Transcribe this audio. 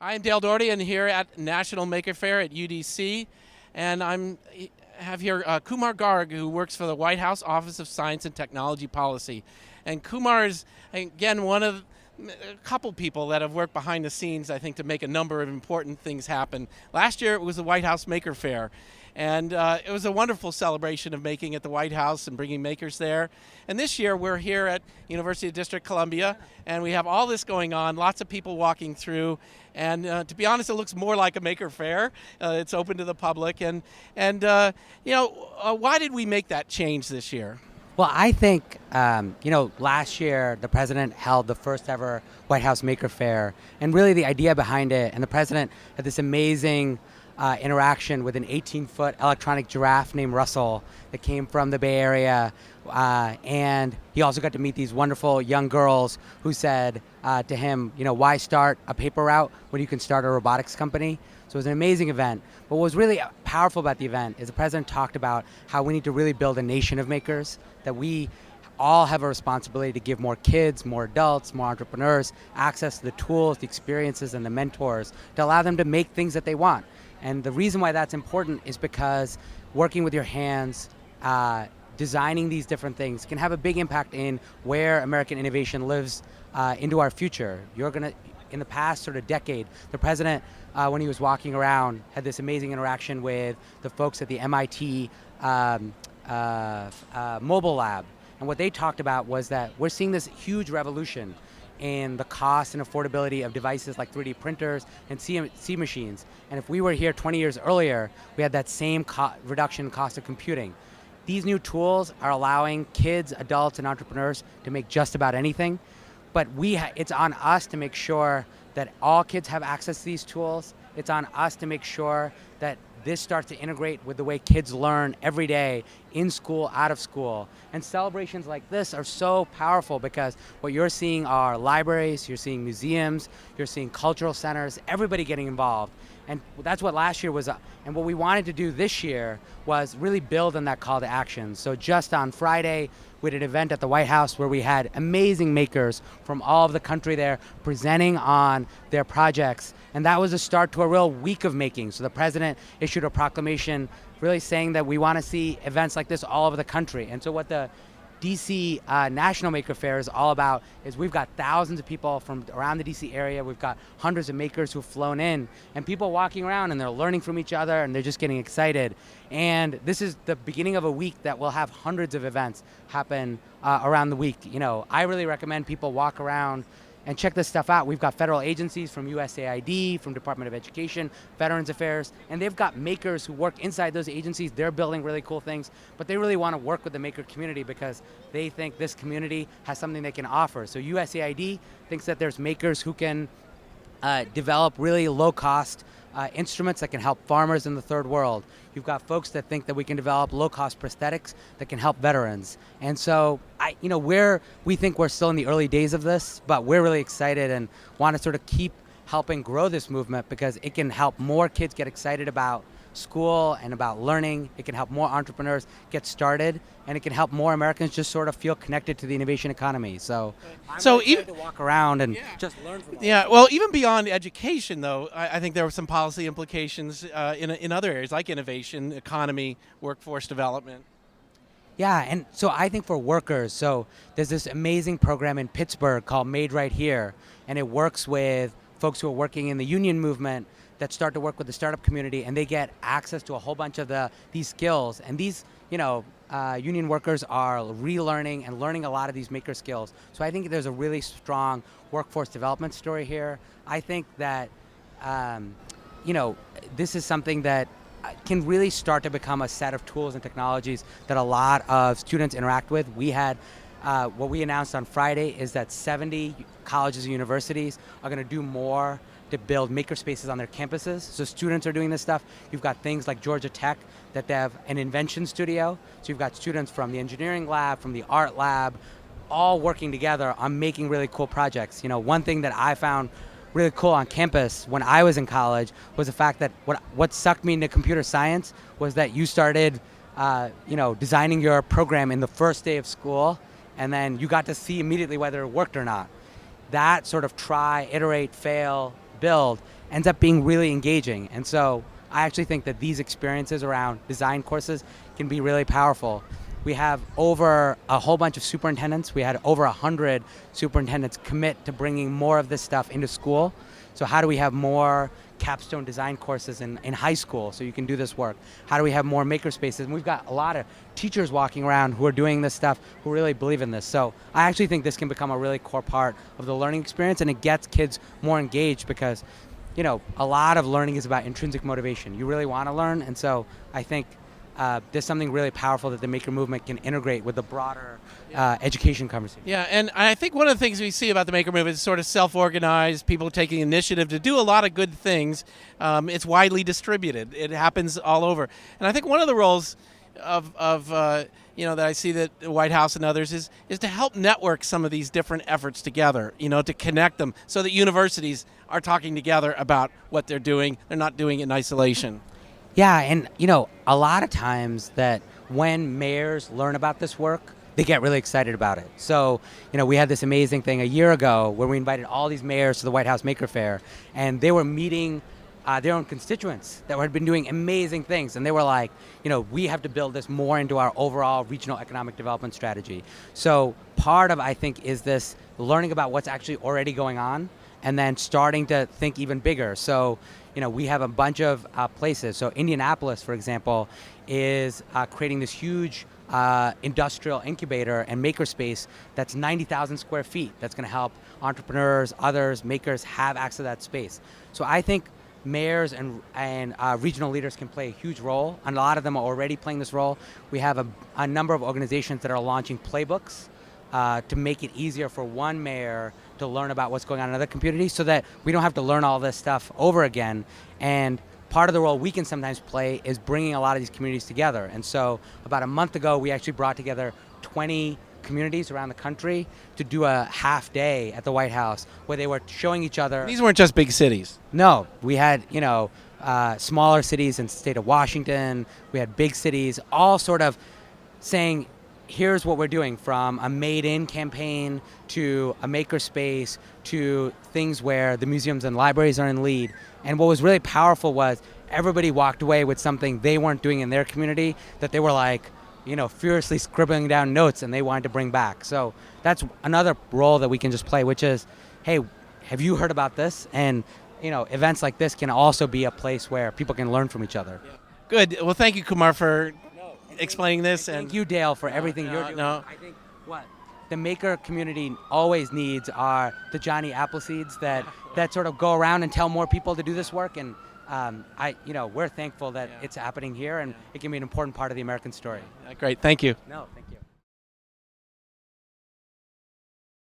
I'm Dale Dougherty, and here at National Maker Faire at UDC, and have here Kumar Garg, who works for the White House Office of Science and Technology Policy. And Kumar is, again, one of a couple people that have worked behind the scenes, I think, to make a number of important things happen. Last year, it was the White House Maker Faire. And it was a wonderful celebration of making at the White House and bringing makers there. And this year we're here at University of District Columbia, and we have all this going on, lots of people walking through. And to be honest, it looks more like a maker fair. It's open to the public. Why did we make that change this year? Well, I think, last year the president held the first ever White House Maker Faire, and really the idea behind it, and the president had this amazing interaction with an 18-foot electronic giraffe named Russell that came from the Bay Area. And he also got to meet these wonderful young girls who said to him, why start a paper route when you can start a robotics company? So it was an amazing event. But what was really powerful about the event is the president talked about how we need to really build a nation of makers, that we all have a responsibility to give more kids, more adults, more entrepreneurs access to the tools, the experiences, and the mentors to allow them to make things that they want. And the reason why that's important is because working with your hands, designing these different things can have a big impact in where American innovation lives into our future. In the past sort of decade, the president, when he was walking around, had this amazing interaction with the folks at the MIT mobile lab. And what they talked about was that we're seeing this huge revolution in the cost and affordability of devices like 3D printers and C machines. And if we were here 20 years earlier, we had that same reduction in cost of computing. These new tools are allowing kids, adults, and entrepreneurs to make just about anything. But it's on us to make sure that all kids have access to these tools. It's on us to make sure that this starts to integrate with the way kids learn every day, in school, out of school. And celebrations like this are so powerful because what you're seeing are libraries, you're seeing museums, you're seeing cultural centers, everybody getting involved. And that's what last year was. And what we wanted to do this year was really build on that call to action. So just on Friday, we did an event at the White House where we had amazing makers from all over the country there presenting on their projects. And that was a start to a real week of making. So the president issued a proclamation really saying that we want to see events like this all over the country. And so what the DC National Maker Faire is all about is we've got thousands of people from around the DC area. We've got hundreds of makers who've flown in, and people walking around, and they're learning from each other, and they're just getting excited. And this is the beginning of a week that will have hundreds of events happen around the week. I really recommend people walk around and check this stuff out. We've got federal agencies from USAID, from Department of Education, Veterans Affairs, and they've got makers who work inside those agencies. They're building really cool things, but they really want to work with the maker community because they think this community has something they can offer. So USAID thinks that there's makers who can develop really low-cost instruments that can help farmers in the third world. You've got folks that think that we can develop low-cost prosthetics that can help veterans. And so, we think we're still in the early days of this, but we're really excited and want to sort of keep helping grow this movement because it can help more kids get excited about school and about learning. It can help more entrepreneurs get started, and it can help more Americans just sort of feel connected to the innovation economy. So really excited to walk around and just learn from Yeah, well, even beyond education, though, I think there were some policy implications in other areas like innovation, economy, workforce development. Yeah, and so I think for workers, so there's this amazing program in Pittsburgh called Made Right Here, and it works with folks who are working in the union movement that start to work with the startup community, and they get access to a whole bunch of these skills. And these, union workers are relearning and learning a lot of these maker skills. So I think there's a really strong workforce development story here. I think that, this is something that can really start to become a set of tools and technologies that a lot of students interact with. We had what we announced on Friday is that 70 colleges and universities are going to do more to build maker spaces on their campuses. So students are doing this stuff. You've got things like Georgia Tech that they have an invention studio. So you've got students from the engineering lab, from the art lab, all working together on making really cool projects. One thing that I found really cool on campus when I was in college was the fact that what sucked me into computer science was that you started designing your program in the first day of school, and then you got to see immediately whether it worked or not. That sort of try, iterate, fail, build ends up being really engaging. And so I actually think that these experiences around design courses can be really powerful. We have over a whole bunch of superintendents. We had over 100 superintendents commit to bringing more of this stuff into school. So how do we have more capstone design courses in high school so you can do this work? How do we have more maker spaces? And we've got a lot of teachers walking around who are doing this stuff who really believe in this. So I actually think this can become a really core part of the learning experience, and it gets kids more engaged because, you know, a lot of learning is about intrinsic motivation. You really want to learn, and so I think there's something really powerful that the maker movement can integrate with the broader education conversation. Yeah, and I think one of the things we see about the maker movement is sort of self-organized, people taking initiative to do a lot of good things. It's widely distributed. It happens all over. And I think one of the roles of that I see that the White House and others is to help network some of these different efforts together, to connect them so that universities are talking together about what they're doing. They're not doing it in isolation. Yeah, and a lot of times that when mayors learn about this work, they get really excited about it. So, we had this amazing thing a year ago where we invited all these mayors to the White House Maker Faire, and they were meeting their own constituents that had been doing amazing things. And they were like, we have to build this more into our overall regional economic development strategy. So part of, I think, is this learning about what's actually already going on and then starting to think even bigger. So, we have a bunch of places. So Indianapolis, for example, is creating this huge industrial incubator and makerspace that's 90,000 square feet. That's going to help entrepreneurs, others, makers have access to that space. So I think mayors and regional leaders can play a huge role, and a lot of them are already playing this role. We have a number of organizations that are launching playbooks to make it easier for one mayor to learn about what's going on in other communities so that we don't have to learn all this stuff over again. And part of the role we can sometimes play is bringing a lot of these communities together. And so about a month ago, we actually brought together 20 communities around the country to do a half day at the White House where they were showing each other. These weren't just big cities. No, we had, smaller cities in the state of Washington. We had big cities, all sort of saying, here's what we're doing, from a Made In campaign to a makerspace to things where the museums and libraries are in lead. And what was really powerful was everybody walked away with something they weren't doing in their community that they were like, furiously scribbling down notes and they wanted to bring back. So that's another role that we can just play, which is, hey, have you heard about this? And, events like this can also be a place where people can learn from each other. Yeah. Good. Well, thank you, Kumar, for explaining this. And thank you, Dale, for everything you're doing. No. I think what the maker community always needs are the Johnny Appleseeds that sort of go around and tell more people to do this work. And we're thankful that it's happening here, and it can be an important part of the American story. Great. Thank you. No.